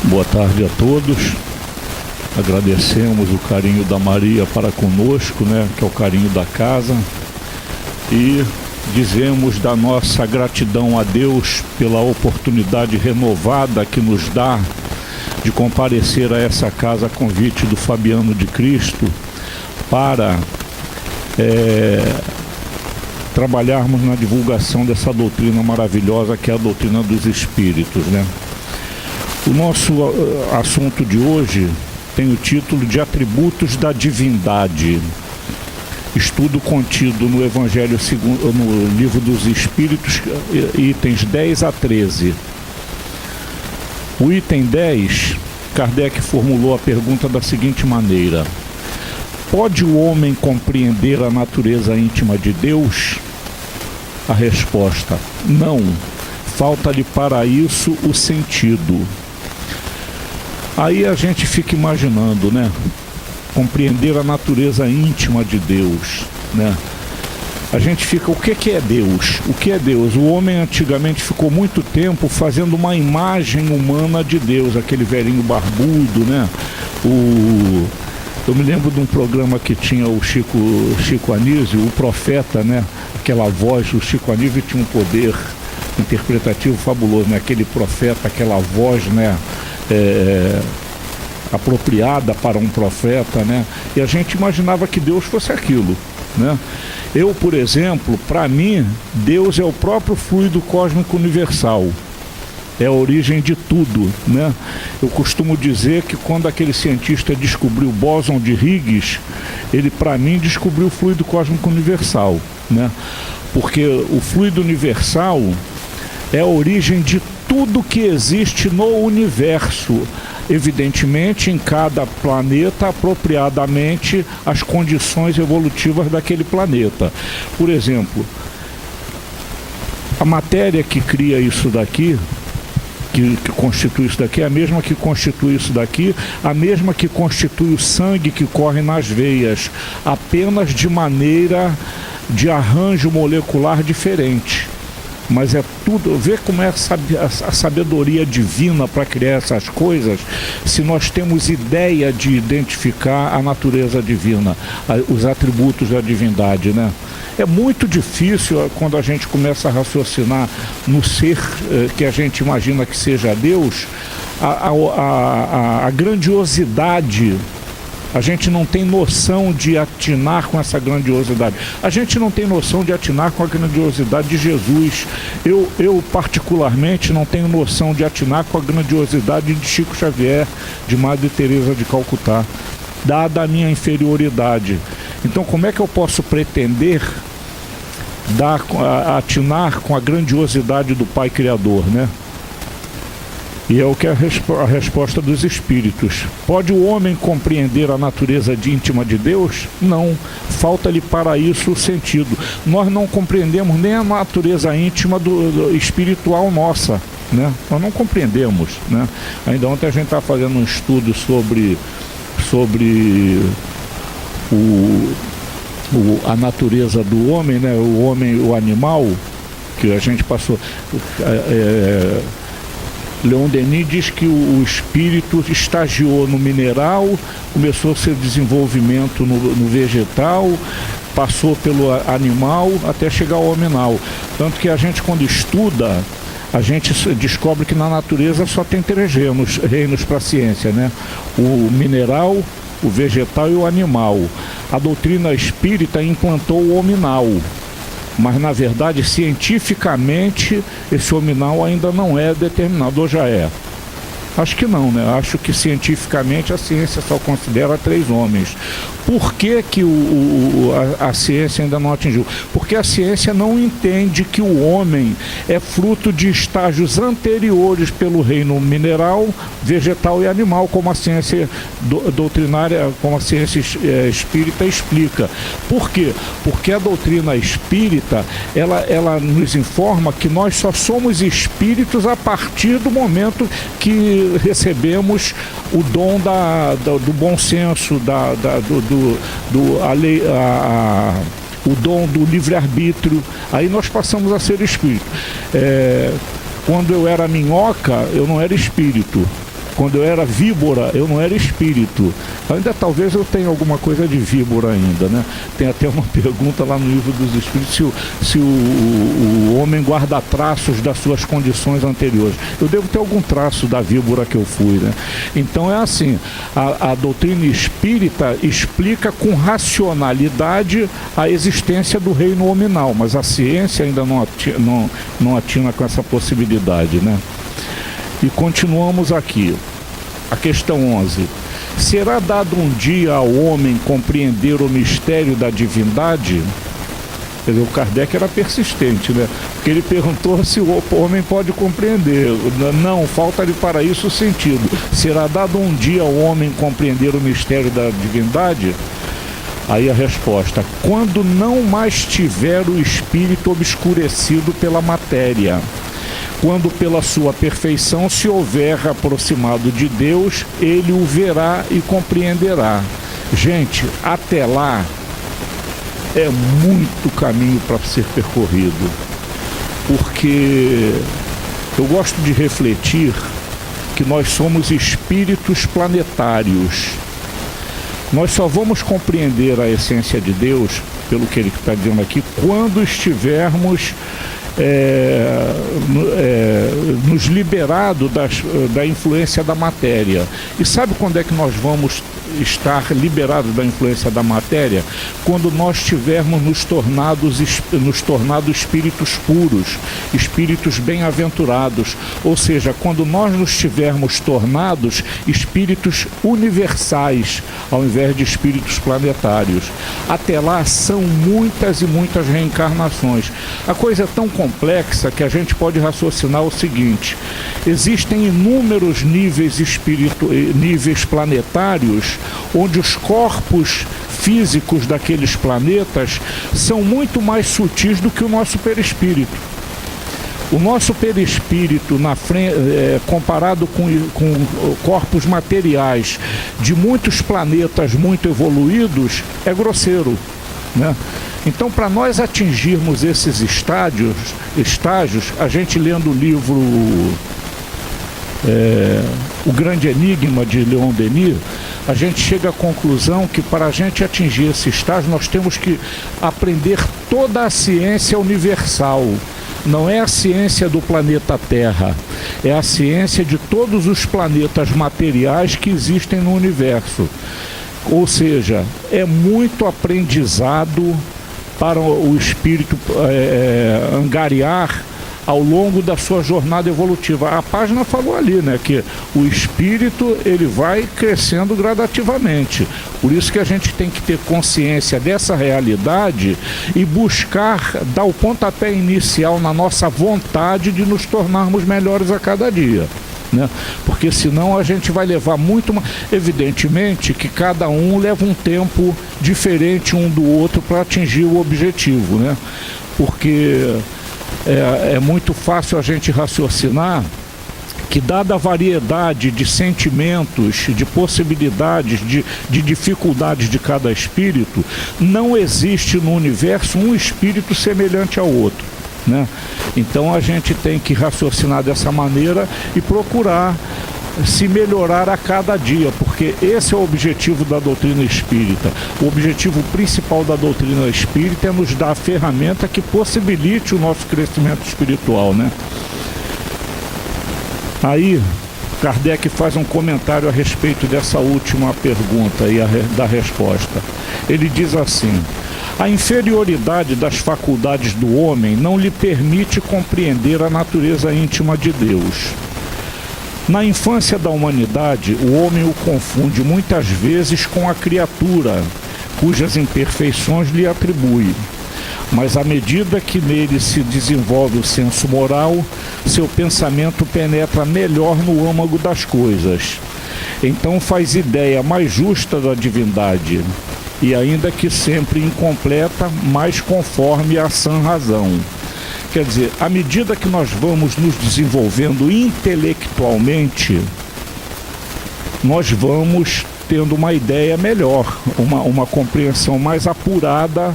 Boa tarde a todos. Agradecemos o carinho da Maria para conosco, né, que é o carinho da casa, e dizemos da nossa gratidão a Deus pela oportunidade renovada que nos dá de comparecer a essa casa a convite do Fabiano de Cristo para trabalharmos na divulgação dessa doutrina maravilhosa que é a doutrina dos Espíritos, né? O nosso assunto de hoje tem o título de Atributos da Divindade, estudo contido no Evangelho segundo, no Livro dos Espíritos, itens 10 a 13. O item 10, Kardec formulou a pergunta da seguinte maneira: pode o homem compreender a natureza íntima de Deus? A resposta: não. Falta-lhe para isso o sentido. Aí a gente fica imaginando, né? Compreender a natureza íntima de Deus, né? A gente fica, o que é Deus? O que é Deus? O homem antigamente ficou muito tempo fazendo uma imagem humana de Deus, aquele velhinho barbudo, né? Eu me lembro de um programa que tinha o Chico Anísio, o profeta, né? Aquela voz, o Chico Anísio tinha um poder interpretativo fabuloso, né? Aquele profeta, aquela voz, né? Apropriada para um profeta, né? E a gente imaginava que Deus fosse aquilo, né? Eu, por exemplo, para mim, Deus é o próprio fluido cósmico universal, é a origem de tudo, né? Eu costumo dizer que quando aquele cientista descobriu o bóson de Higgs, ele, para mim, descobriu o fluido cósmico universal, né? Porque o fluido universal é a origem de tudo que existe no universo, evidentemente em cada planeta apropriadamente as condições evolutivas daquele planeta. Por exemplo, a matéria que cria isso daqui, que constitui isso daqui, é a mesma que constitui isso daqui, a mesma que constitui o sangue que corre nas veias, apenas de maneira de arranjo molecular diferente. Mas é tudo, vê como é a sabedoria divina para criar essas coisas, se nós temos ideia de identificar a natureza divina, os atributos da divindade, né? É muito difícil quando a gente começa a raciocinar no ser que a gente imagina que seja Deus, a grandiosidade. A gente não tem noção de atinar com essa grandiosidade. A gente não tem noção de atinar com a grandiosidade de Jesus. Eu particularmente, não tenho noção de atinar com a grandiosidade de Chico Xavier, de Madre Teresa de Calcutá, dada a minha inferioridade. Então, como é que eu posso pretender atinar com a grandiosidade do Pai Criador, né? E é o que é a resposta dos Espíritos. Pode o homem compreender a natureza íntima de Deus? Não. Falta-lhe para isso o sentido. Nós não compreendemos nem a natureza íntima do espiritual nossa, né? Nós não compreendemos, né? Ainda ontem a gente estava fazendo um estudo sobre a natureza do homem, né? O homem, o animal, que a gente passou... Leon Denis diz que o espírito estagiou no mineral, começou seu desenvolvimento no vegetal, passou pelo animal até chegar ao hominal. Tanto que a gente, quando estuda, a gente descobre que na natureza só tem três reinos para a ciência, né? O mineral, o vegetal e o animal. A doutrina espírita implantou o hominal. Mas, na verdade, cientificamente, esse hominal ainda não é determinado, ou já é? Acho que não, né? Acho que cientificamente a ciência só considera três homens. Por que a ciência ainda não atingiu? Porque a ciência não entende que o homem é fruto de estágios anteriores pelo reino mineral, vegetal e animal, como a ciência doutrinária, como a ciência espírita explica. Por quê? Porque a doutrina espírita, ela nos informa que nós só somos espíritos a partir do momento que recebemos o dom do bom senso, o dom do livre-arbítrio. Aí nós passamos a ser espírito. Quando eu era minhoca, eu não era espírito. Quando eu era víbora, eu não era espírito. Ainda talvez eu tenha alguma coisa de víbora ainda, né? Tem até uma pergunta lá no livro dos Espíritos se o homem guarda traços das suas condições anteriores. Eu devo ter algum traço da víbora que eu fui, né? Então é assim, a doutrina espírita explica com racionalidade a existência do reino nominal, mas a ciência ainda não atina com essa possibilidade, né? E continuamos aqui. A questão 11. Será dado um dia ao homem compreender o mistério da divindade? Quer dizer, o Kardec era persistente, né? Porque ele perguntou se o homem pode compreender. Não, falta-lhe para isso o sentido. Será dado um dia ao homem compreender o mistério da divindade? Aí a resposta: quando não mais tiver o espírito obscurecido pela matéria, quando pela sua perfeição se houver aproximado de Deus, ele o verá e compreenderá. Gente, até lá é muito caminho para ser percorrido, porque eu gosto de refletir que nós somos espíritos planetários. Nós só vamos compreender a essência de Deus, pelo que ele está dizendo aqui, quando estivermos nos liberado da influência da matéria. E sabe quando é que nós vamos estar liberados da influência da matéria? Quando nós tivermos nos tornado espíritos puros, espíritos bem-aventurados, ou seja, quando nós nos tivermos tornados espíritos universais, ao invés de espíritos planetários. Até lá são muitas e muitas reencarnações. A coisa é tão complexa que a gente pode raciocinar o seguinte: existem inúmeros níveis planetários, onde os corpos físicos daqueles planetas são muito mais sutis do que o nosso perispírito. O nosso perispírito, comparado com corpos materiais de muitos planetas muito evoluídos, é grosseiro, né? Então, para nós atingirmos esses estágios, a gente lendo o livro O Grande Enigma, de Leon Denis, a gente chega à conclusão que para a gente atingir esse estágio, nós temos que aprender toda a ciência universal. Não é a ciência do planeta Terra, é a ciência de todos os planetas materiais que existem no universo. Ou seja, é muito aprendizado para o espírito angariar ao longo da sua jornada evolutiva. A página falou ali, né, que o espírito ele vai crescendo gradativamente. Por isso que a gente tem que ter consciência dessa realidade e buscar dar o pontapé inicial na nossa vontade de nos tornarmos melhores a cada dia, né? Porque senão a gente vai levar muito mais. Evidentemente que cada um leva um tempo diferente um do outro para atingir o objetivo, né? Porque é muito fácil a gente raciocinar que, dada a variedade de sentimentos, de possibilidades, de dificuldades de cada espírito, não existe no universo um espírito semelhante ao outro, né? Então a gente tem que raciocinar dessa maneira e procurar se melhorar a cada dia, porque esse é o objetivo da doutrina espírita. O objetivo principal da doutrina espírita é nos dar a ferramenta que possibilite o nosso crescimento espiritual, né? Aí Kardec faz um comentário a respeito dessa última pergunta e da resposta. Ele diz assim: a inferioridade das faculdades do homem não lhe permite compreender a natureza íntima de Deus. Na infância da humanidade, o homem o confunde muitas vezes com a criatura, cujas imperfeições lhe atribui. Mas à medida que nele se desenvolve o senso moral, seu pensamento penetra melhor no âmago das coisas. Então faz ideia mais justa da divindade, e ainda que sempre incompleta, mais conforme a sã razão. Quer dizer, à medida que nós vamos nos desenvolvendo intelectualmente, nós vamos tendo uma ideia melhor, uma compreensão mais apurada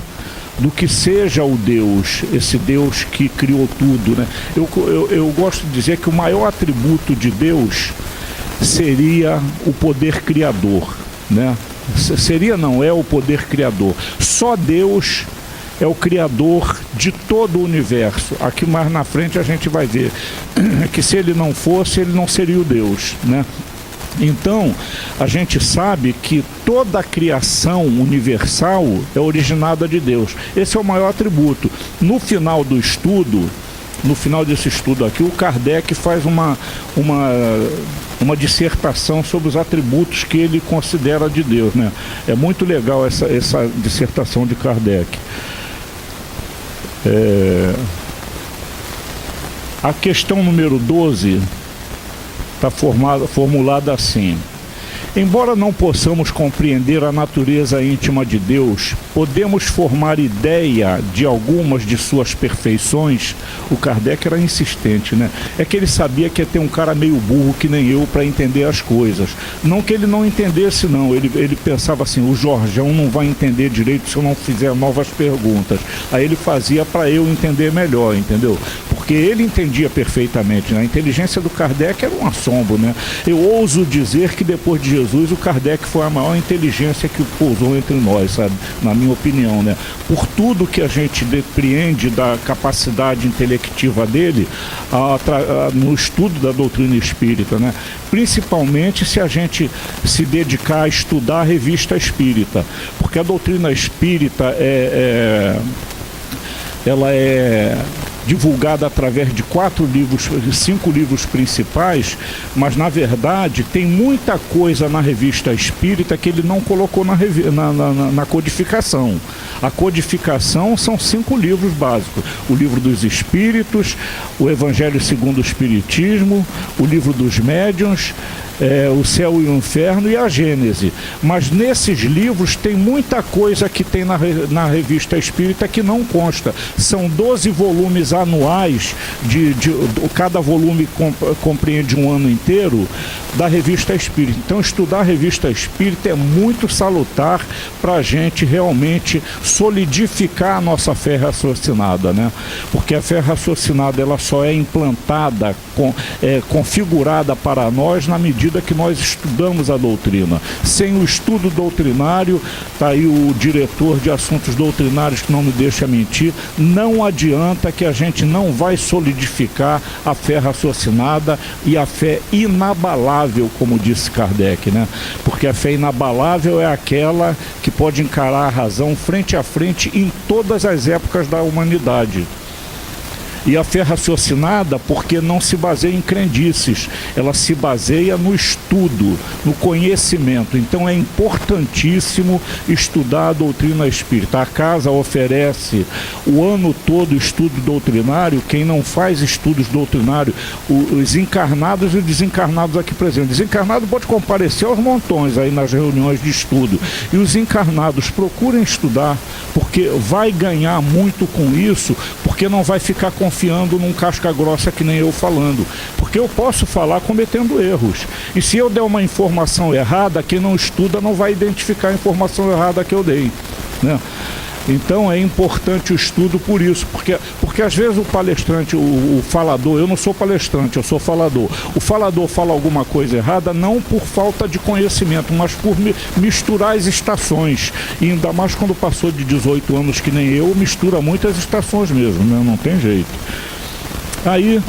do que seja o Deus, esse Deus que criou tudo, né? Eu gosto de dizer que o maior atributo de Deus seria o poder criador, né? Seria, não, é o poder criador. Só Deus é o criador de todo o universo. Aqui mais na frente a gente vai ver que se ele não fosse, ele não seria o Deus, né? Então, a gente sabe que toda a criação universal é originada de Deus. Esse é o maior atributo. No final do estudo, no final desse estudo aqui, o Kardec faz uma dissertação sobre os atributos que ele considera de Deus, né? É muito legal essa dissertação de Kardec. A questão número 12 está formulada assim: embora não possamos compreender a natureza íntima de Deus, podemos formar ideia de algumas de suas perfeições. O Kardec era insistente, né? É que ele sabia que ia ter um cara meio burro que nem eu para entender as coisas. Não que ele não entendesse, não. Ele pensava assim: o Jorjão não vai entender direito se eu não fizer novas perguntas. Aí ele fazia para eu entender melhor, entendeu? Porque ele entendia perfeitamente, né? A inteligência do Kardec era um assombro, né? Eu ouso dizer que depois de Jesus, o Kardec foi a maior inteligência que pousou entre nós, sabe? Na minha opinião, né? Por tudo que a gente depreende da capacidade intelectiva dele no estudo da doutrina espírita, né? Principalmente se a gente se dedicar a estudar a revista espírita, porque a doutrina espírita ela é divulgada através de 5 livros principais, mas na verdade tem muita coisa na revista espírita que ele não colocou na codificação. A codificação são 5 livros básicos: o Livro dos Espíritos, o Evangelho segundo o Espiritismo, o Livro dos Médiuns, o Céu e o Inferno e a Gênese. Mas nesses livros tem muita coisa que tem na revista espírita que não consta. São 12 volumes anuais, cada volume compreende um ano inteiro da revista espírita. Então estudar a revista espírita é muito salutar para a gente realmente solidificar a nossa fé raciocinada, né? Porque a fé raciocinada ela só é implantada, configurada para nós na medida que nós estudamos a doutrina. Sem o estudo doutrinário, está aí o diretor de assuntos doutrinários que não me deixa mentir, não adianta, que a gente não vai solidificar a fé raciocinada e a fé inabalável, como disse Kardec, né? Porque a fé inabalável é aquela que pode encarar a razão frente a frente em todas as épocas da humanidade. E a fé raciocinada, porque não se baseia em crendices, ela se baseia no estudo, no conhecimento. Então é importantíssimo estudar a doutrina espírita. A casa oferece o ano todo estudo doutrinário. Quem não faz estudos doutrinários, os encarnados e os desencarnados aqui presentes. Desencarnado pode comparecer aos montões aí nas reuniões de estudo. E os encarnados procurem estudar, porque vai ganhar muito com isso, porque não vai ficar confiando num casca grossa que nem eu falando, porque eu posso falar cometendo erros, e se eu der uma informação errada, quem não estuda não vai identificar a informação errada que eu dei, né? Então é importante o estudo por isso, porque às vezes o palestrante, o falador, eu não sou palestrante, eu sou falador. O falador fala alguma coisa errada não por falta de conhecimento, mas por misturar as estações. E ainda mais quando passou de 18 anos que nem eu, mistura muitas estações mesmo, né? Não tem jeito. Aí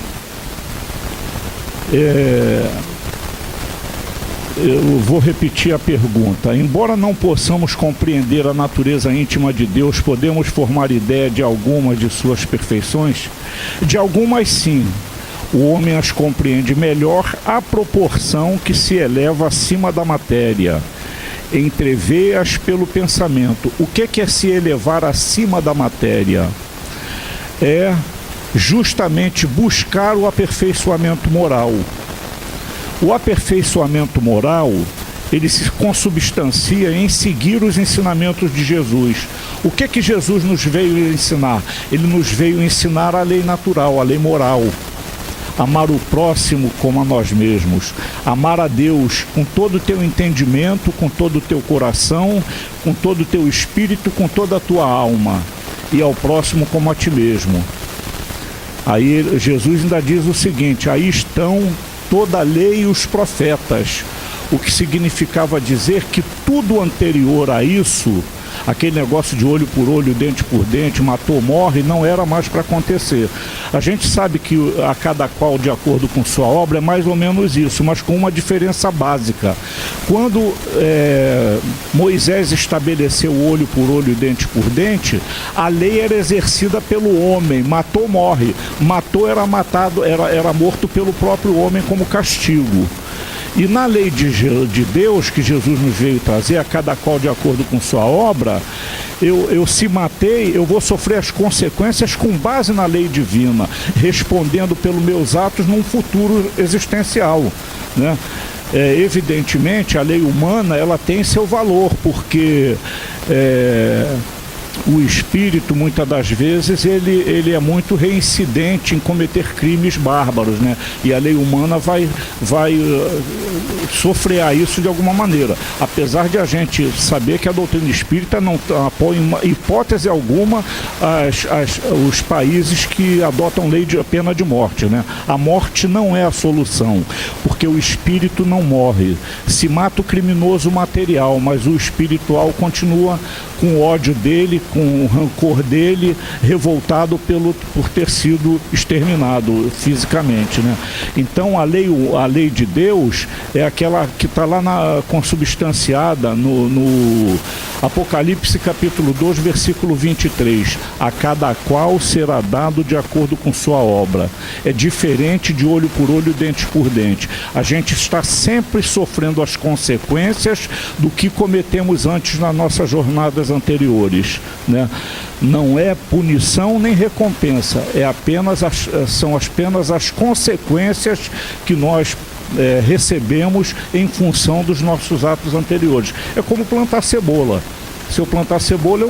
eu vou repetir a pergunta. Embora não possamos compreender a natureza íntima de Deus, podemos formar ideia de algumas de suas perfeições? De algumas, sim. O homem as compreende melhor à proporção que se eleva acima da matéria. Entrevê-as pelo pensamento. O que é se elevar acima da matéria? É justamente buscar o aperfeiçoamento moral. O aperfeiçoamento moral, ele se consubstancia em seguir os ensinamentos de Jesus. O que Jesus nos veio ensinar? Ele nos veio ensinar a lei natural, a lei moral. Amar o próximo como a nós mesmos. Amar a Deus com todo o teu entendimento, com todo o teu coração, com todo o teu espírito, com toda a tua alma. E ao próximo como a ti mesmo. Aí Jesus ainda diz o seguinte: aí estão toda a lei e os profetas, o que significava dizer que tudo anterior a isso, aquele negócio de olho por olho, dente por dente, matou, morre, não era mais para acontecer. A gente sabe que a cada qual de acordo com sua obra é mais ou menos isso, mas com uma diferença básica. Quando Moisés estabeleceu olho por olho, dente por dente, a lei era exercida pelo homem, matou, morre. Matou era matado, era morto pelo próprio homem como castigo. E na lei de Deus, que Jesus nos veio trazer, a cada qual de acordo com sua obra, eu se matei, eu vou sofrer as consequências com base na lei divina, respondendo pelos meus atos num futuro existencial, né? Evidentemente, a lei humana, ela tem seu valor, porque o espírito, muitas das vezes, ele é muito reincidente em cometer crimes bárbaros, né? E a lei humana vai sofrear isso de alguma maneira. Apesar de a gente saber que a doutrina espírita não apoia em hipótese alguma os países que adotam lei de pena de morte, né? A morte não é a solução, porque o espírito não morre. Se mata o criminoso material, mas o espiritual continua com o ódio dele, com o rancor dele, revoltado por ter sido exterminado fisicamente, né? Então a lei de Deus é aquela que está lá consubstanciada no Apocalipse capítulo 2, versículo 23. A cada qual será dado de acordo com sua obra. É diferente de olho por olho, dente por dente. A gente está sempre sofrendo as consequências do que cometemos antes nas nossas jornadas anteriores, né? Não é punição nem recompensa, são apenas as consequências que nós recebemos em função dos nossos atos anteriores. É como plantar cebola. Se eu plantar cebola, eu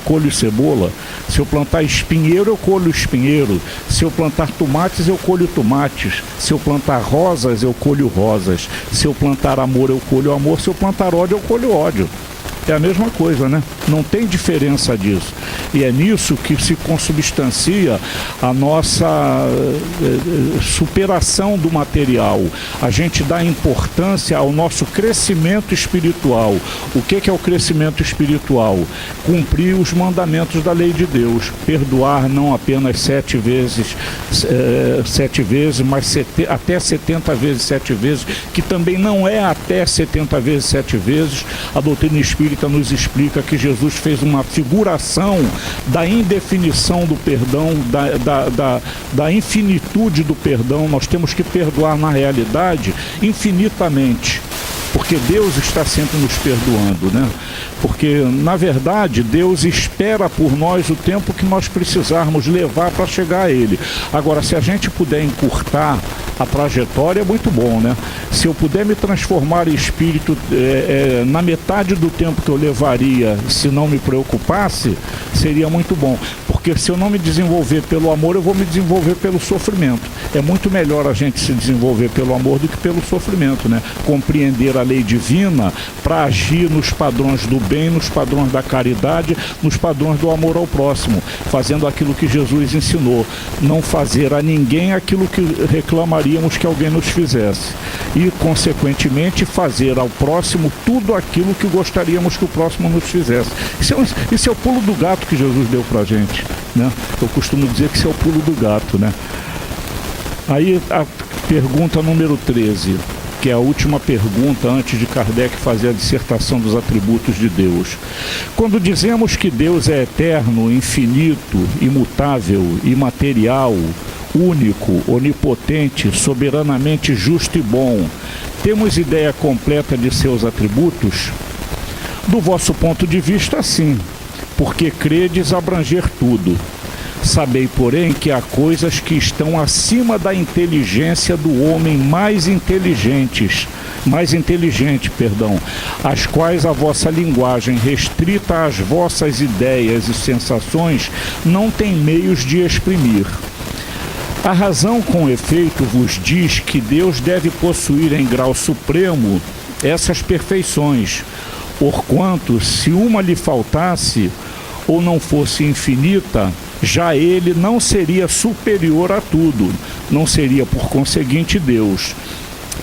colho cebola. Se eu plantar espinheiro, eu colho espinheiro. Se eu plantar tomates, eu colho tomates. Se eu plantar rosas, eu colho rosas. Se eu plantar amor, eu colho amor. Se eu plantar ódio, eu colho ódio. É a mesma coisa, né? Não tem diferença disso. E é nisso que se consubstancia a nossa superação do material. A gente dá importância ao nosso crescimento espiritual. O que é o crescimento espiritual? Cumprir os mandamentos da lei de Deus. Perdoar não apenas 7 vezes, mas até 70 vezes 7 vezes, que também não é até 70 vezes 7 vezes. A doutrina espírita nos explica que Jesus fez uma figuração da indefinição do perdão, da infinitude do perdão. Nós temos que perdoar na realidade infinitamente, porque Deus está sempre nos perdoando, né? Porque, na verdade, Deus espera por nós o tempo que nós precisarmos levar para chegar a Ele. Agora, se a gente puder encurtar a trajetória, é muito bom, né? Se eu puder me transformar em espírito na metade do tempo que eu levaria, se não me preocupasse, seria muito bom. Porque se eu não me desenvolver pelo amor, eu vou me desenvolver pelo sofrimento. É muito melhor a gente se desenvolver pelo amor do que pelo sofrimento, né? Compreender a lei divina para agir nos padrões do bem, nos padrões da caridade, nos padrões do amor ao próximo, fazendo aquilo que Jesus ensinou, não fazer a ninguém aquilo que reclamaríamos que alguém nos fizesse, e consequentemente fazer ao próximo tudo aquilo que gostaríamos que o próximo nos fizesse. Isso é o pulo do gato que Jesus deu pra gente, né? Eu costumo dizer que isso é o pulo do gato, né? Aí a pergunta número 13, que é a última pergunta antes de Kardec fazer a dissertação dos atributos de Deus. Quando dizemos que Deus é eterno, infinito, imutável, imaterial, único, onipotente, soberanamente justo e bom, temos ideia completa de seus atributos? Do vosso ponto de vista, sim, porque credes abranger tudo. Sabei, porém, que há coisas que estão acima da inteligência do homem mais inteligente, as quais a vossa linguagem, restrita às vossas ideias e sensações, não tem meios de exprimir. A razão, com efeito, vos diz que Deus deve possuir em grau supremo essas perfeições, porquanto, se uma lhe faltasse, ou não fosse infinita, já ele não seria superior a tudo, não seria, por conseguinte, Deus.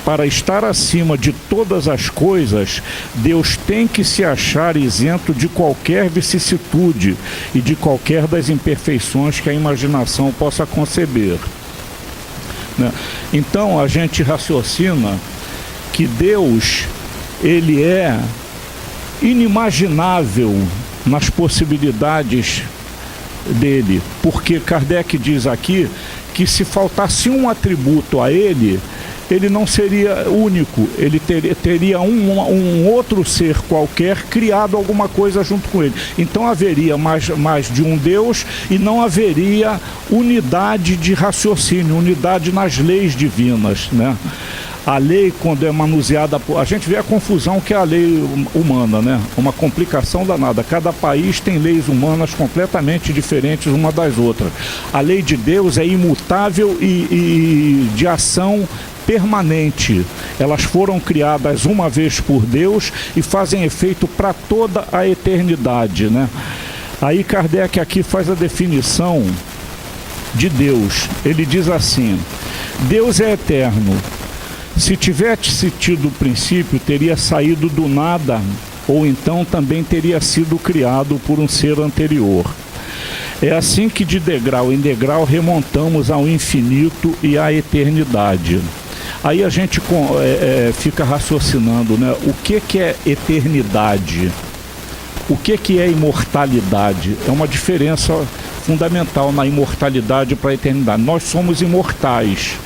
Para estar acima de todas as coisas, Deus tem que se achar isento de qualquer vicissitude e de qualquer das imperfeições que a imaginação possa conceber. Então a gente raciocina que Deus, ele é inimaginável nas possibilidades dele, porque Kardec diz aqui que se faltasse um atributo a ele, ele não seria único, ele teria um outro ser qualquer criado alguma coisa junto com ele. Então haveria mais de um Deus e não haveria unidade de raciocínio, unidade nas leis divinas, né? A lei, quando é manuseada, a gente vê a confusão que é a lei humana, né? Uma complicação danada. Cada país tem leis humanas completamente diferentes uma das outras. A lei de Deus é imutável e de ação permanente. Elas foram criadas uma vez por Deus e fazem efeito para toda a eternidade, né? Aí Kardec aqui faz a definição de Deus. Ele diz assim: Deus é eterno. Se tivesse tido o princípio, teria saído do nada, ou então também teria sido criado por um ser anterior. É assim que de degrau em degrau remontamos ao infinito e à eternidade. Aí a gente fica raciocinando, né? O que é eternidade? O que é imortalidade? É uma diferença fundamental na imortalidade para a eternidade. Nós somos imortais,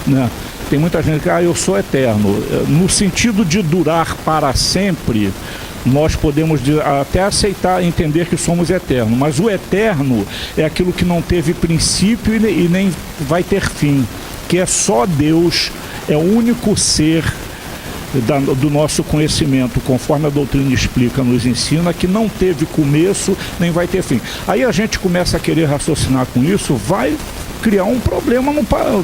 né? Tem muita gente que eu sou eterno. No sentido de durar para sempre, nós podemos até aceitar, entender que somos eternos. Mas o eterno é aquilo que não teve princípio e nem vai ter fim. Que é só Deus, é o único ser do nosso conhecimento, conforme a doutrina explica, nos ensina, que não teve começo nem vai ter fim. Aí a gente começa a querer raciocinar com isso, vai criar um problema,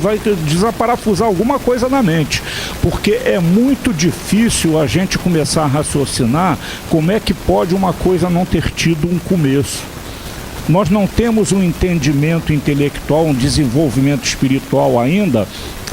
vai desaparafusar alguma coisa na mente, porque é muito difícil a gente começar a raciocinar como é que pode uma coisa não ter tido um começo. Nós não temos um entendimento intelectual, um desenvolvimento espiritual ainda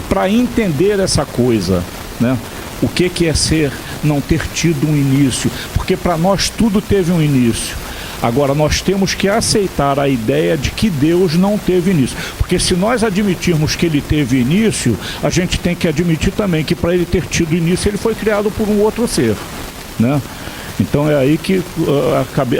para entender essa coisa, né? O que é não ter tido um início, porque para nós tudo teve um início. Agora, nós temos que aceitar a ideia de que Deus não teve início. Porque se nós admitirmos que ele teve início, a gente tem que admitir também que para ele ter tido início, ele foi criado por um outro ser, né? Então é aí que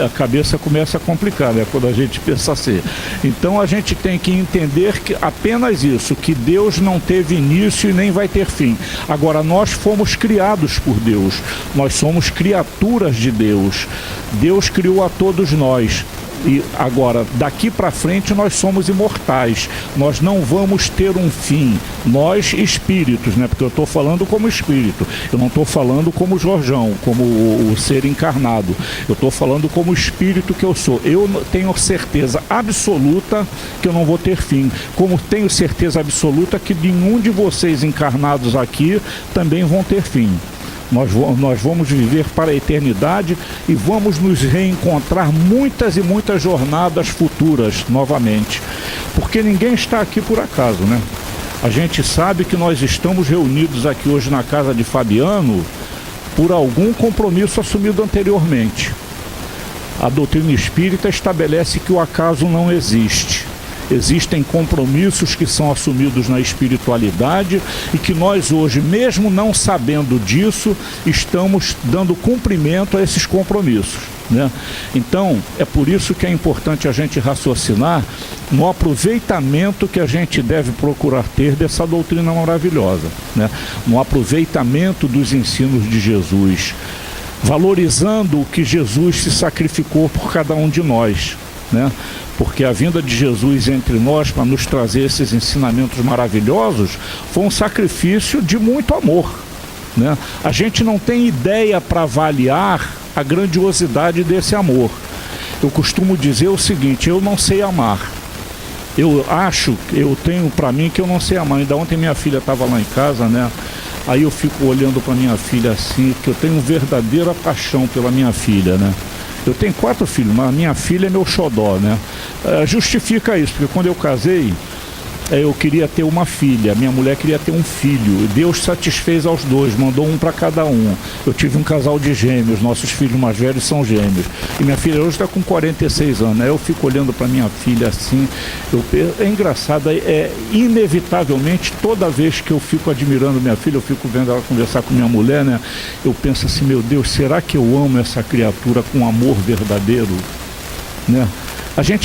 a cabeça começa a complicar, né? Quando a gente pensa assim. Então a gente tem que entender que apenas isso, que Deus não teve início e nem vai ter fim. Agora, nós fomos criados por Deus, nós somos criaturas de Deus. Deus criou a todos nós. E agora, daqui para frente, nós somos imortais. Nós não vamos ter um fim. Nós, espíritos, né? Porque eu estou falando como espírito. Eu não estou falando como Jorjão, como o ser encarnado. Eu estou falando como espírito que eu sou. Eu tenho certeza absoluta que eu não vou ter fim. Como tenho certeza absoluta que nenhum de vocês encarnados aqui também vão ter fim. Nós vamos viver para a eternidade e vamos nos reencontrar muitas e muitas jornadas futuras novamente. Porque ninguém está aqui por acaso, né? A gente sabe que nós estamos reunidos aqui hoje na casa de Fabiano por algum compromisso assumido anteriormente. A doutrina espírita estabelece que o acaso não existe. Existem compromissos que são assumidos na espiritualidade e que nós hoje, mesmo não sabendo disso, estamos dando cumprimento a esses compromissos, né? Então, é por isso que é importante a gente raciocinar no aproveitamento que a gente deve procurar ter dessa doutrina maravilhosa, né? No aproveitamento dos ensinos de Jesus, valorizando o que Jesus se sacrificou por cada um de nós, né? Porque a vinda de Jesus entre nós para nos trazer esses ensinamentos maravilhosos foi um sacrifício de muito amor, né? A gente não tem ideia para avaliar a grandiosidade desse amor. Eu costumo dizer o seguinte: eu não sei amar. Eu tenho para mim que eu não sei amar. Ainda ontem minha filha estava lá em casa, né? Aí eu fico olhando para minha filha assim, que eu tenho verdadeira paixão pela minha filha, né? Eu tenho 4 filhos, mas a minha filha é meu xodó, né? Justifica isso, porque quando eu casei, eu queria ter uma filha, minha mulher queria ter um filho. Deus satisfez aos dois, mandou um para cada um. Eu tive um casal de gêmeos, nossos filhos mais velhos são gêmeos. E minha filha hoje está com 46 anos. Aí eu fico olhando para minha filha assim. É engraçado, inevitavelmente, toda vez que eu fico admirando minha filha, eu fico vendo ela conversar com minha mulher, né? Eu penso assim, meu Deus, será que eu amo essa criatura com amor verdadeiro? Né?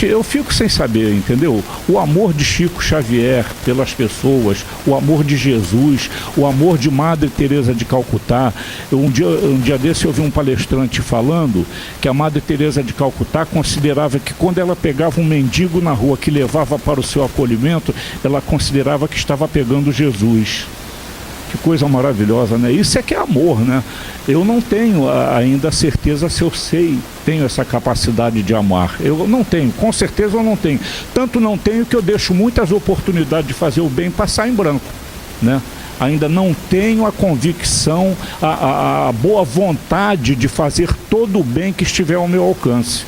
Eu fico sem saber, entendeu? O amor de Chico Xavier pelas pessoas, o amor de Jesus, o amor de Madre Teresa de Calcutá. Um dia desse eu ouvi um palestrante falando que a Madre Teresa de Calcutá considerava que quando ela pegava um mendigo na rua que levava para o seu acolhimento, ela considerava que estava pegando Jesus. Que coisa maravilhosa, né? Isso é que é amor, né? Eu não tenho ainda certeza se eu tenho essa capacidade de amar. Eu não tenho, com certeza eu não tenho. Tanto não tenho que eu deixo muitas oportunidades de fazer o bem passar em branco, né? Ainda não tenho a convicção, a boa vontade de fazer todo o bem que estiver ao meu alcance.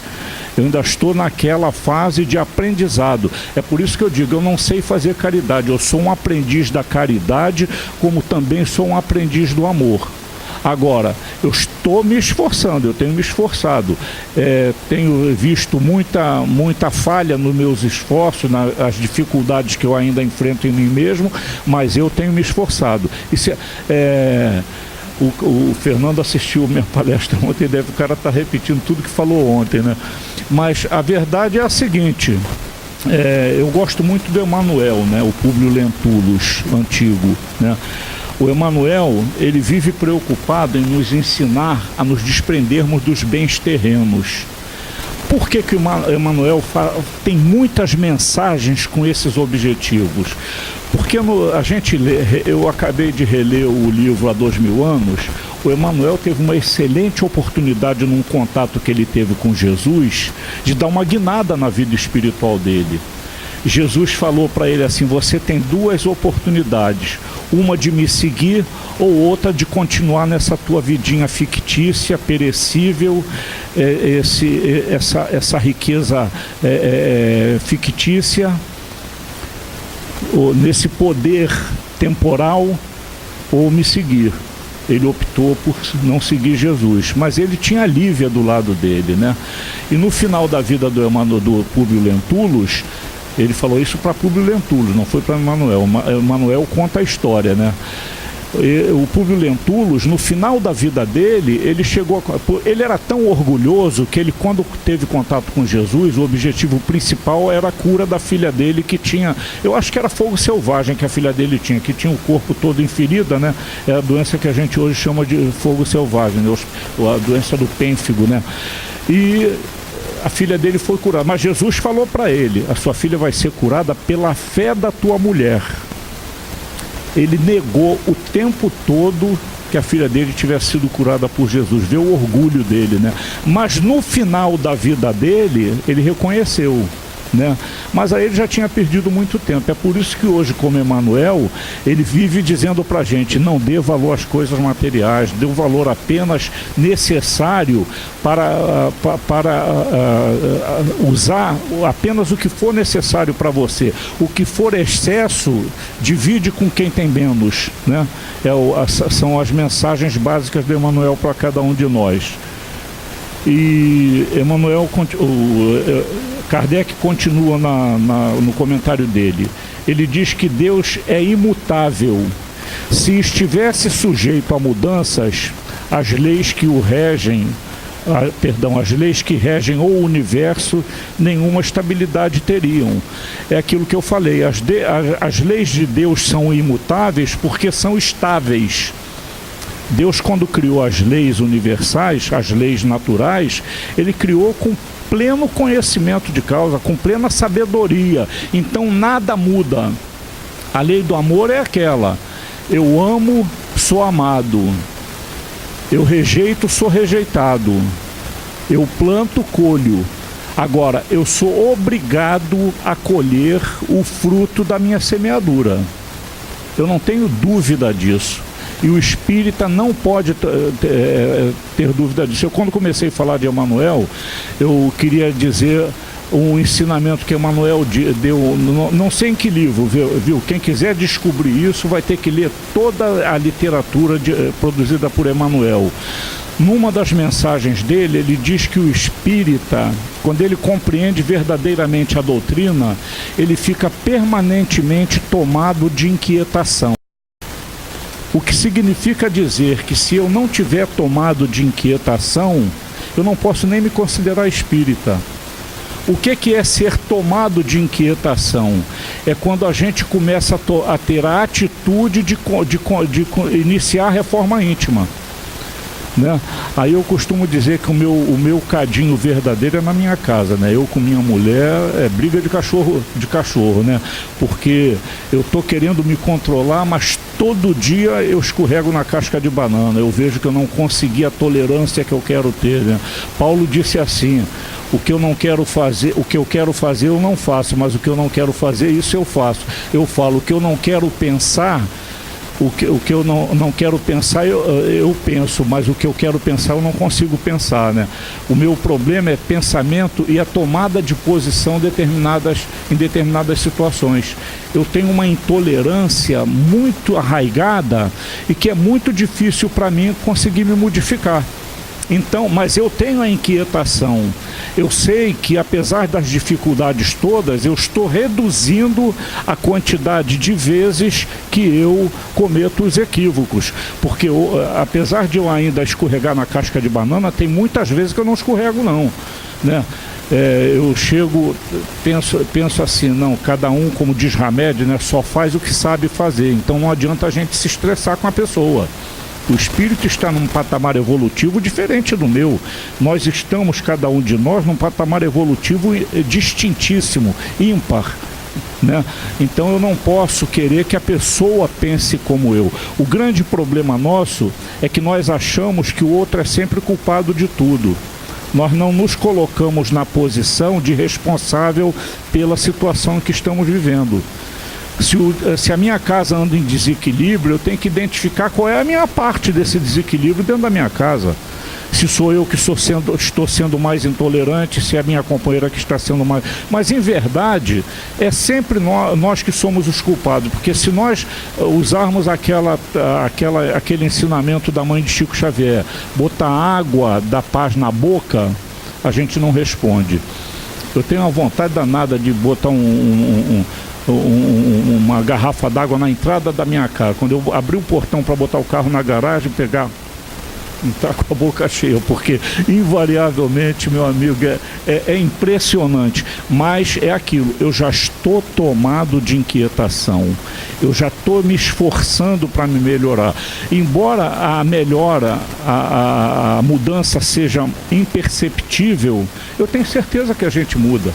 Eu ainda estou naquela fase de aprendizado. É por isso que eu digo, eu não sei fazer caridade. Eu sou um aprendiz da caridade, como também sou um aprendiz do amor. Agora, eu estou me esforçando, eu tenho me esforçado. Tenho visto muita falha nos meus esforços, nas dificuldades que eu ainda enfrento em mim mesmo, mas eu tenho me esforçado. O Fernando assistiu a minha palestra ontem, o cara está repetindo tudo que falou ontem, né? Mas a verdade é a seguinte, eu gosto muito do Emmanuel, né? O Públio Lentulus antigo, né? O Emmanuel, ele vive preocupado em nos ensinar a nos desprendermos dos bens terrenos. Por que o Emmanuel tem muitas mensagens com esses objetivos? Porque eu acabei de reler o livro há 2000 anos, o Emmanuel teve uma excelente oportunidade num contato que ele teve com Jesus, de dar uma guinada na vida espiritual dele. Jesus falou para ele assim, você tem 2 oportunidades, uma de me seguir ou outra de continuar nessa tua vidinha fictícia, perecível, essa riqueza fictícia, nesse poder temporal, ou me seguir. Ele optou por não seguir Jesus, mas ele tinha a Lívia do lado dele, né? E no final da vida do Públio Lentulus, ele falou isso para Públio Lentulus, não foi para Emmanuel. Emmanuel conta a história, né? O Públio Lentulus, no final da vida dele, ele era tão orgulhoso que ele, quando teve contato com Jesus, o objetivo principal era a cura da filha dele, que tinha, eu acho que era fogo selvagem que a filha dele tinha, que tinha o corpo todo em ferida, né? É a doença que a gente hoje chama de fogo selvagem, né? A doença do pênfigo, né? E a filha dele foi curada, mas Jesus falou para ele, a sua filha vai ser curada pela fé da tua mulher. Ele negou o tempo todo que a filha dele tivesse sido curada por Jesus, vê o orgulho dele, né? Mas no final da vida dele, ele reconheceu, né? Mas aí ele já tinha perdido muito tempo. É por isso que hoje, como Emmanuel, ele vive dizendo pra gente, não dê valor às coisas materiais, dê o valor apenas necessário para usar apenas o que for necessário para você. O que for excesso, divide com quem tem menos, né? São as mensagens básicas do Emmanuel para cada um de nós. E Kardec continua no comentário dele. Ele diz que Deus é imutável. Se estivesse sujeito a mudanças, as leis que regem o universo, nenhuma estabilidade teriam. É aquilo que eu falei, as leis de Deus são imutáveis porque são estáveis. Deus, quando criou as leis universais, as leis naturais, ele criou com pleno conhecimento de causa, com plena sabedoria. Então nada muda. A lei do amor é aquela: eu amo, sou amado. Eu rejeito, sou rejeitado. Eu planto, colho. Agora, eu sou obrigado a colher o fruto da minha semeadura. Eu não tenho dúvida disso. E o espírita não pode ter dúvida disso. Eu, quando comecei a falar de Emmanuel, eu queria dizer um ensinamento que Emmanuel deu, não sei em que livro, viu? Quem quiser descobrir isso vai ter que ler toda a literatura produzida por Emmanuel. Numa das mensagens dele, ele diz que o espírita, quando ele compreende verdadeiramente a doutrina, ele fica permanentemente tomado de inquietação. O que significa dizer que se eu não tiver tomado de inquietação, eu não posso nem me considerar espírita. O que é ser tomado de inquietação? É quando a gente começa a ter a atitude de iniciar a reforma íntima. Né? Aí eu costumo dizer que o meu cadinho verdadeiro é na minha casa, né? Eu com minha mulher é briga de cachorro, né? Porque eu estou querendo me controlar, mas todo dia eu escorrego na casca de banana. Eu vejo que eu não consegui a tolerância que eu quero ter, né? Paulo disse assim: o que eu não quero fazer, o que eu quero fazer eu não faço, mas o que eu não quero fazer, isso eu faço. Eu falo, o que eu não quero pensar, o que eu não quero pensar, eu penso, mas o que eu quero pensar, eu não consigo pensar, né? O meu problema é pensamento e a tomada de posição em determinadas situações. Eu tenho uma intolerância muito arraigada e que é muito difícil para mim conseguir me modificar. Então, mas eu tenho a inquietação. Eu sei que, apesar das dificuldades todas, eu estou reduzindo a quantidade de vezes que eu cometo os equívocos. Porque, apesar de eu ainda escorregar na casca de banana, tem muitas vezes que eu não escorrego, não, né? Eu penso assim, não, cada um, como diz Hamed, né, só faz o que sabe fazer. Então não adianta a gente se estressar com a pessoa. O espírito está num patamar evolutivo diferente do meu. Nós estamos, cada um de nós, num patamar evolutivo distintíssimo, ímpar, né? Então eu não posso querer que a pessoa pense como eu. O grande problema nosso é que nós achamos que o outro é sempre culpado de tudo. Nós não nos colocamos na posição de responsável pela situação em que estamos vivendo. Se a minha casa anda em desequilíbrio, eu tenho que identificar qual é a minha parte desse desequilíbrio dentro da minha casa. Se sou eu que estou sendo mais intolerante, se é a minha companheira que está sendo mais... Mas, em verdade, é sempre nós que somos os culpados, porque se nós usarmos aquele ensinamento da mãe de Chico Xavier, botar água da paz na boca, a gente não responde. Eu tenho uma vontade danada de botar uma garrafa d'água na entrada da minha casa. Quando eu abri o portão para botar o carro na garagem, entrar com a boca cheia, porque invariavelmente, meu amigo, é impressionante. Mas é aquilo, eu já estou tomado de inquietação, eu já estou me esforçando para me melhorar. Embora a melhora, a mudança seja imperceptível, eu tenho certeza que a gente muda.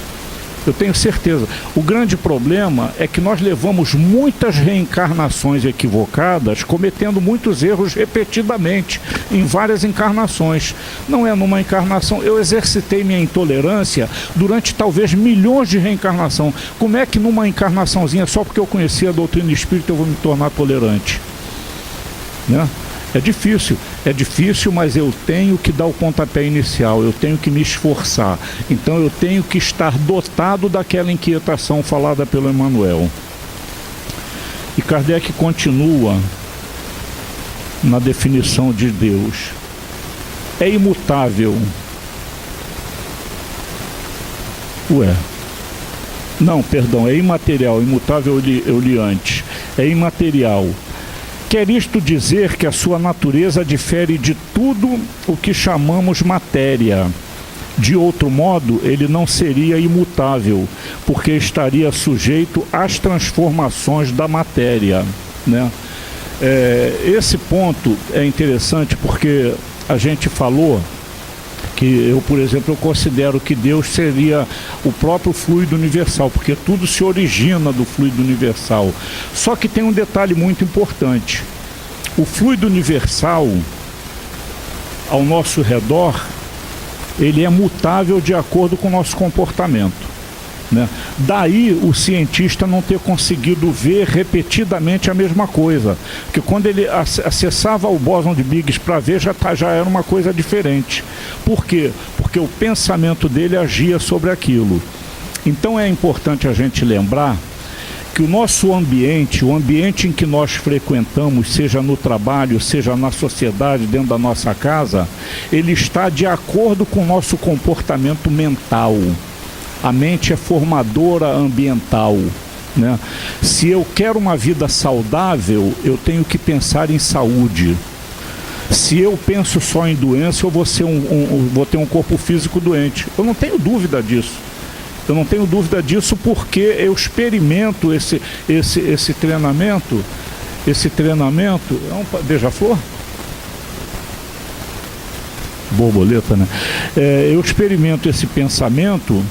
Eu tenho certeza. O grande problema é que nós levamos muitas reencarnações equivocadas, cometendo muitos erros repetidamente, em várias encarnações. Não é numa encarnação. Eu exercitei minha intolerância durante talvez milhões de reencarnação. Como é que numa encarnaçãozinha, só porque eu conheci a doutrina espírita, eu vou me tornar tolerante? Né? É difícil, mas eu tenho que dar o pontapé inicial, eu tenho que me esforçar. Então eu tenho que estar dotado daquela inquietação falada pelo Emmanuel. E Kardec continua na definição de Deus. É imutável. É imaterial. Imutável eu li antes. É imaterial. Quer isto dizer que a sua natureza difere de tudo o que chamamos matéria. De outro modo, ele não seria imutável, porque estaria sujeito às transformações da matéria, né? Esse ponto é interessante porque a gente falou que por exemplo, eu considero que Deus seria o próprio fluido universal, porque tudo se origina do fluido universal. Só que tem um detalhe muito importante. O fluido universal, ao nosso redor, ele é mutável de acordo com o nosso comportamento. né? Daí o cientista não ter conseguido ver repetidamente a mesma coisa, porque quando ele acessava o bóson de Biggs para ver, já era uma coisa diferente. Por quê? Porque o pensamento dele agia sobre aquilo. Então é importante a gente lembrar que o nosso ambiente, o ambiente em que nós frequentamos, seja no trabalho, seja na sociedade, dentro da nossa casa, ele está de acordo com o nosso comportamento mental. A mente é formadora ambiental, né? Se eu quero uma vida saudável, eu tenho que pensar em saúde. Se eu penso só em doença, eu vou ter um corpo físico doente. Eu não tenho dúvida disso. Eu não tenho dúvida disso porque eu experimento esse treinamento. Esse treinamento... É um beija-flor? Borboleta, né? Eu experimento esse pensamento,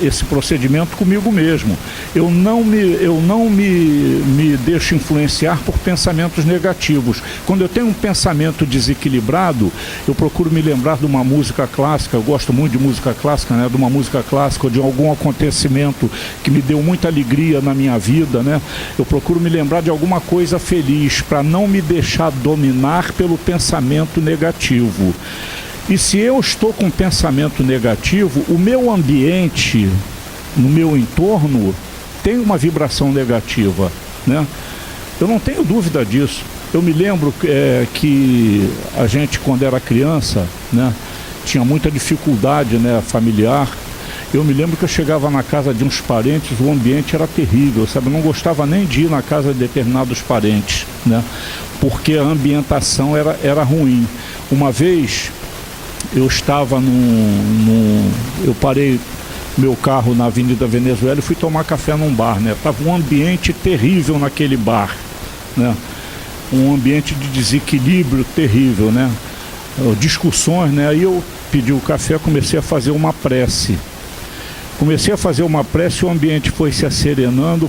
esse procedimento comigo mesmo. Eu não me deixo influenciar por pensamentos negativos. Quando eu tenho um pensamento desequilibrado, eu procuro me lembrar de uma música clássica. Eu gosto muito de música clássica, né? De uma música clássica ou de algum acontecimento que me deu muita alegria na minha vida, né? Eu procuro me lembrar de alguma coisa feliz para não me deixar dominar pelo pensamento negativo. E se eu estou com um pensamento negativo, o meu ambiente, no meu entorno, tem uma vibração negativa, né? Eu não tenho dúvida disso. Eu me lembro que a gente, quando era criança, né, tinha muita dificuldade, né, familiar. Eu me lembro que eu chegava na casa de uns parentes, o ambiente era terrível, sabe? Eu não gostava nem de ir na casa de determinados parentes, né? Porque a ambientação era ruim. Uma vez... eu estava eu parei meu carro na Avenida Venezuela e fui tomar café num bar, né? Estava um ambiente terrível naquele bar, né? Um ambiente de desequilíbrio terrível, né? Discussões, né? Aí eu pedi o café, comecei a fazer uma prece. Comecei a fazer uma prece e o ambiente foi se serenando.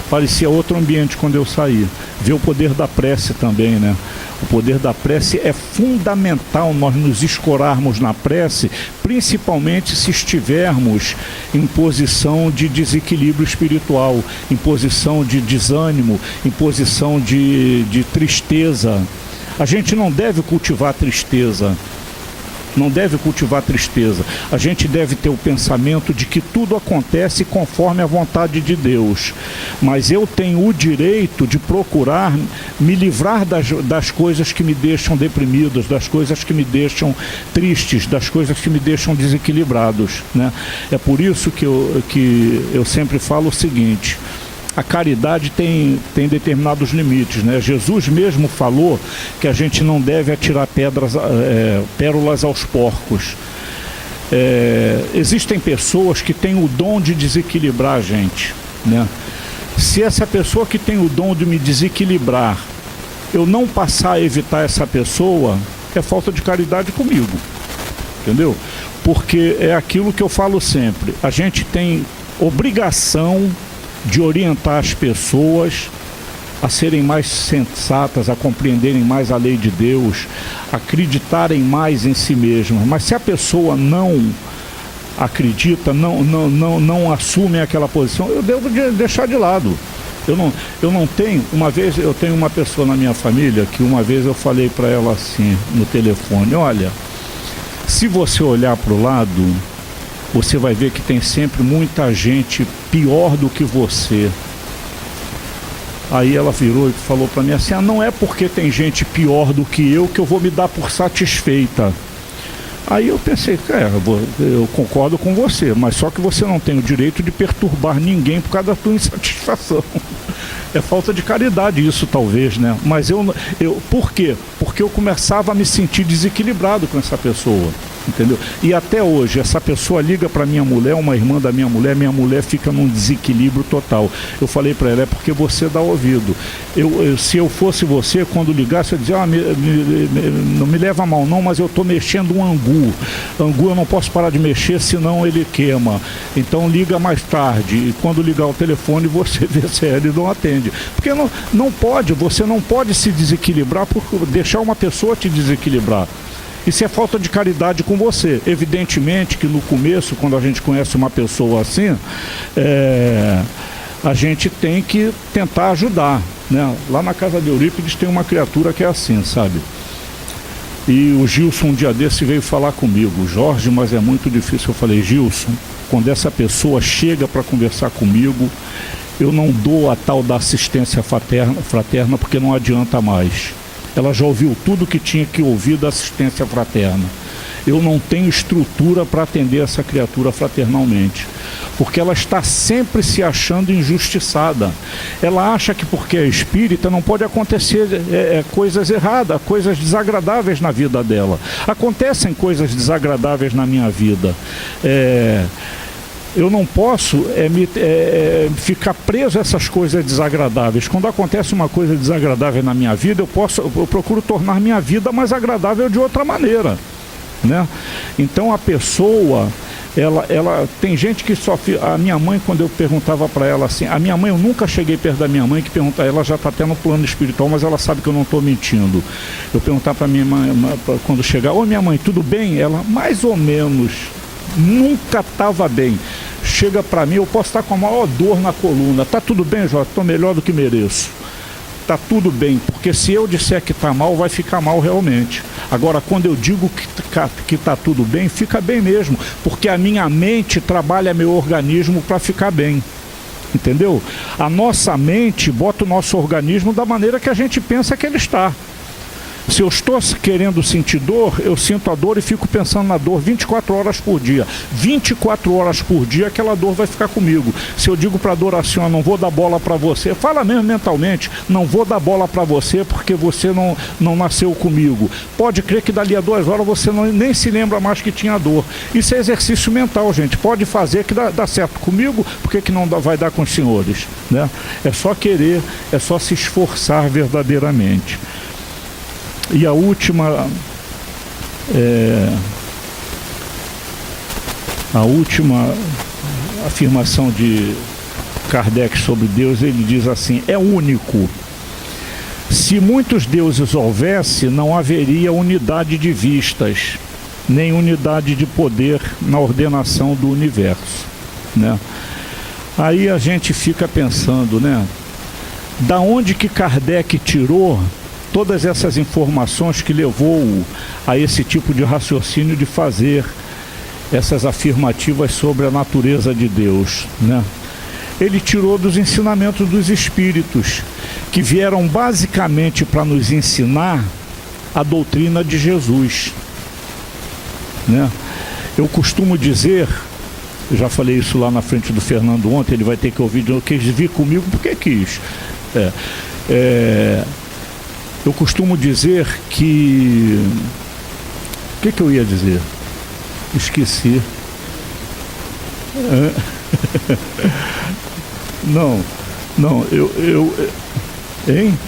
Parecia outro ambiente quando eu saí. Ver o poder da prece também, né? O poder da prece é fundamental nós nos escorarmos na prece, principalmente se estivermos em posição de desequilíbrio espiritual, em posição de desânimo, em posição de tristeza. A gente não deve cultivar tristeza. Não deve cultivar tristeza. A gente deve ter o pensamento de que tudo acontece conforme a vontade de Deus. Mas eu tenho o direito de procurar me livrar das coisas que me deixam deprimidos, das coisas que me deixam tristes, das coisas que me deixam desequilibrados, né? É por isso que eu sempre falo o seguinte: a caridade tem determinados limites, né? Jesus mesmo falou que a gente não deve atirar pérolas aos porcos. Existem pessoas que têm o dom de desequilibrar a gente, né? Se essa pessoa que tem o dom de me desequilibrar, eu não passar a evitar essa pessoa, é falta de caridade comigo, entendeu? Porque é aquilo que eu falo sempre: a gente tem obrigação de orientar as pessoas a serem mais sensatas, a compreenderem mais a lei de Deus, acreditarem mais em si mesmas. Mas se a pessoa não acredita, não assume aquela posição, eu devo deixar de lado. Eu não tenho... Uma vez eu tenho uma pessoa na minha família que uma vez eu falei para ela assim no telefone: olha, se você olhar para o lado, você vai ver que tem sempre muita gente pior do que você. Aí ela virou e falou para mim assim: não é porque tem gente pior do que eu vou me dar por satisfeita. Aí eu pensei: eu concordo com você, mas só que você não tem o direito de perturbar ninguém por causa da tua insatisfação. É falta de caridade isso, talvez, né? Mas por quê? Porque eu começava a me sentir desequilibrado com essa pessoa, entendeu? E até hoje, essa pessoa liga para minha mulher, uma irmã da minha mulher fica num desequilíbrio total. Eu falei para ela: é porque você dá ouvido. Se eu fosse você, quando ligasse, eu dizia: não me leva a mal não, mas eu estou mexendo um angu. Angu eu não posso parar de mexer, senão ele queima. Então liga mais tarde. E quando ligar o telefone, você vê se ele não atende. Porque você não pode se desequilibrar por deixar uma pessoa te desequilibrar. Isso é falta de caridade com você. Evidentemente que no começo, quando a gente conhece uma pessoa assim, a gente tem que tentar ajudar, né? Lá na casa de Eurípides tem uma criatura que é assim, sabe? E o Gilson um dia desse veio falar comigo: Jorge, mas é muito difícil. Eu falei: Gilson, quando essa pessoa chega para conversar comigo, eu não dou a tal da assistência fraterna porque não adianta mais. Ela já ouviu tudo que tinha que ouvir da assistência fraterna. Eu não tenho estrutura para atender essa criatura fraternalmente, porque ela está sempre se achando injustiçada. Ela acha que porque é espírita não pode acontecer coisas erradas, coisas desagradáveis na vida dela. Acontecem coisas desagradáveis na minha vida. Eu não posso ficar preso a essas coisas desagradáveis. Quando acontece uma coisa desagradável na minha vida, eu procuro tornar minha vida mais agradável de outra maneira, né? Então a pessoa, ela tem gente que sofre. A minha mãe, quando eu perguntava para ela assim, a minha mãe, eu nunca cheguei perto da minha mãe que pergunta, ela já está até no plano espiritual, mas ela sabe que eu não estou mentindo. Eu perguntava para minha mãe, quando chegar: ô minha mãe, tudo bem? Ela, mais ou menos. Nunca estava bem. Chega para mim, eu posso estar com a maior dor na coluna. Tá tudo bem, Jorge? Estou melhor do que mereço. Tá tudo bem, porque se eu disser que está mal, vai ficar mal realmente. Agora, quando eu digo que está tudo bem, fica bem mesmo, porque a minha mente trabalha meu organismo para ficar bem. Entendeu? A nossa mente bota o nosso organismo da maneira que a gente pensa que ele está. Se eu estou querendo sentir dor, eu sinto a dor e fico pensando na dor 24 horas por dia. 24 horas por dia aquela dor vai ficar comigo. Se eu digo para a dor assim: não vou dar bola para você, fala mesmo mentalmente: não vou dar bola para você porque você não nasceu comigo. Pode crer que dali a 2 horas você nem se lembra mais que tinha dor. Isso é exercício mental, gente. Pode fazer que dá certo comigo, por que não vai dar com os senhores, né? É só querer, é só se esforçar verdadeiramente. E a última afirmação de Kardec sobre Deus, ele diz assim: é único. Se muitos deuses houvesse, não haveria unidade de vistas, nem unidade de poder na ordenação do universo, né? Aí a gente fica pensando, né? Da onde que Kardec tirou todas essas informações que levou a esse tipo de raciocínio de fazer essas afirmativas sobre a natureza de Deus, né? Ele tirou dos ensinamentos dos espíritos, que vieram basicamente para nos ensinar a doutrina de Jesus, né? Eu costumo dizer, eu já falei isso lá na frente do Fernando ontem, ele vai ter que ouvir, quis vir comigo porque quis. Eu costumo dizer que... O que eu ia dizer? Esqueci. Não, hein?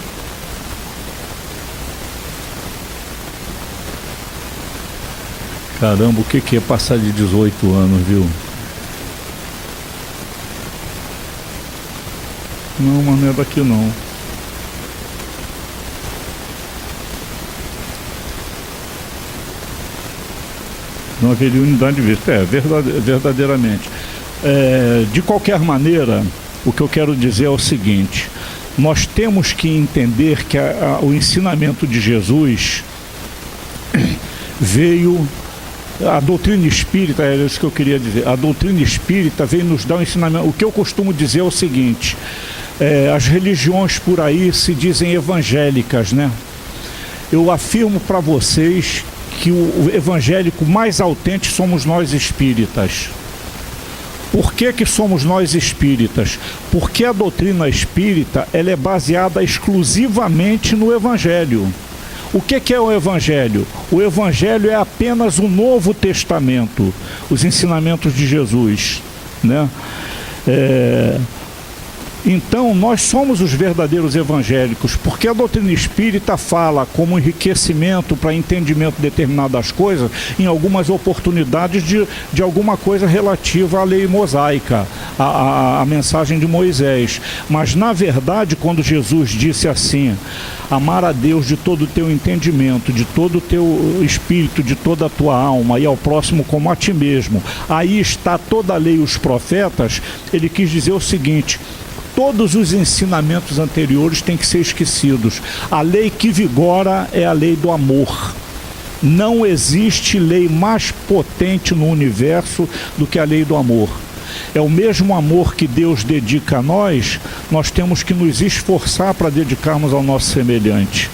Caramba, o que é passar de 18 anos, viu? Não, mas não é daqui não. Não haveria unidade de vista. Verdadeiramente. De qualquer maneira, o que eu quero dizer é o seguinte: nós temos que entender que o ensinamento de Jesus veio... A doutrina espírita, era isso que eu queria dizer. A doutrina espírita veio nos dar um ensinamento. O que eu costumo dizer é o seguinte: as religiões por aí se dizem evangélicas, né? Eu afirmo para vocês que o evangélico mais autêntico somos nós espíritas. Por que somos nós espíritas? Porque a doutrina espírita, ela é baseada exclusivamente no evangelho. O que é o evangelho? O evangelho é apenas o Novo Testamento, os ensinamentos de Jesus, né? Então, nós somos os verdadeiros evangélicos, porque a doutrina espírita fala como enriquecimento para entendimento de determinadas coisas, em algumas oportunidades de alguma coisa relativa à lei mosaica, à mensagem de Moisés. Mas, na verdade, quando Jesus disse assim, amar a Deus de todo o teu entendimento, de todo o teu espírito, de toda a tua alma, e ao próximo como a ti mesmo, aí está toda a lei e os profetas, ele quis dizer o seguinte: todos os ensinamentos anteriores têm que ser esquecidos. A lei que vigora é a lei do amor. Não existe lei mais potente no universo do que a lei do amor. É o mesmo amor que Deus dedica a nós, nós temos que nos esforçar para dedicarmos ao nosso semelhante.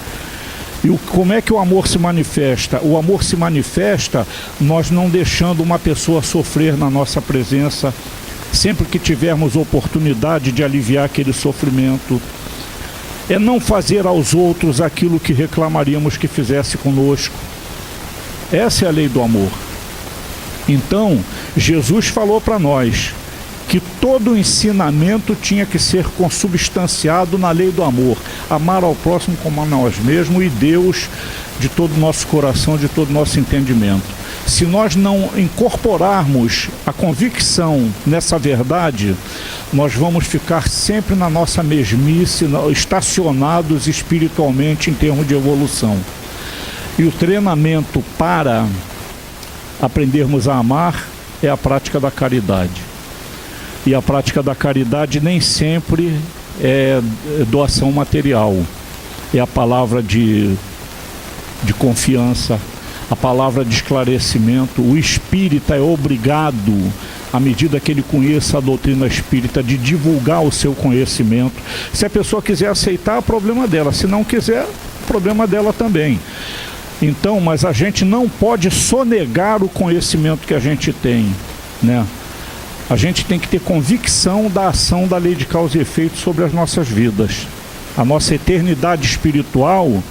E como é que o amor se manifesta? O amor se manifesta nós não deixando uma pessoa sofrer na nossa presença, sempre que tivermos oportunidade de aliviar aquele sofrimento. É não fazer aos outros aquilo que reclamaríamos que fizesse conosco. Essa é a lei do amor. Então, Jesus falou para nós que todo ensinamento tinha que ser consubstanciado na lei do amor. Amar ao próximo como a nós mesmos e Deus de todo o nosso coração, de todo o nosso entendimento. Se nós não incorporarmos a convicção nessa verdade, nós vamos ficar sempre na nossa mesmice, estacionados espiritualmente em termos de evolução. E o treinamento para aprendermos a amar é a prática da caridade. E a prática da caridade nem sempre é doação material. É a palavra de confiança, a palavra de esclarecimento. O espírita é obrigado, à medida que ele conheça a doutrina espírita, de divulgar o seu conhecimento. Se a pessoa quiser aceitar, é problema dela. Se não quiser, é problema dela também. Então, mas a gente não pode sonegar o conhecimento que a gente tem, né? A gente tem que ter convicção da ação da lei de causa e efeito sobre as nossas vidas. A nossa eternidade espiritual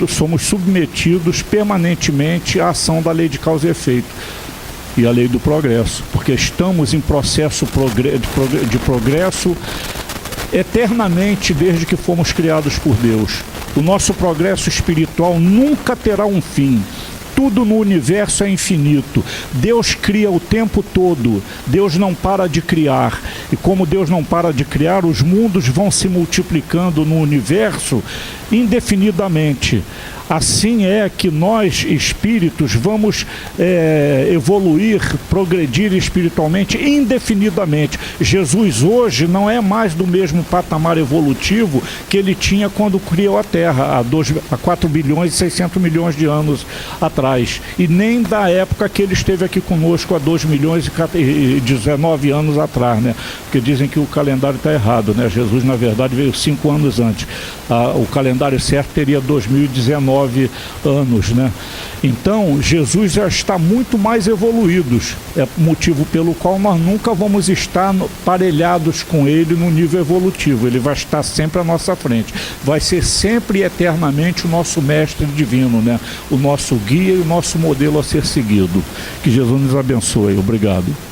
somos submetidos permanentemente à ação da lei de causa e efeito e à lei do progresso, porque estamos em processo de progresso eternamente desde que fomos criados por Deus. O nosso progresso espiritual nunca terá um fim. Tudo no universo é infinito. Deus cria o tempo todo. Deus não para de criar. E como Deus não para de criar, os mundos vão se multiplicando no universo indefinidamente. Assim é que nós, espíritos, vamos evoluir, progredir espiritualmente indefinidamente. Jesus hoje não é mais do mesmo patamar evolutivo que ele tinha quando criou a Terra, há 4 bilhões e 600 milhões de anos atrás. E nem da época que ele esteve aqui conosco, há 2 milhões e 19 anos atrás, né? Porque dizem que o calendário está errado, né? Jesus, na verdade, veio 5 anos antes. O calendário certo teria 2019 anos, né? Então, Jesus já está muito mais evoluído. É motivo pelo qual nós nunca vamos estar parelhados com ele no nível evolutivo. Ele vai estar sempre à nossa frente. Vai ser sempre e eternamente o nosso mestre divino, né? O nosso guia e o nosso modelo a ser seguido. Que Jesus nos abençoe. Obrigado.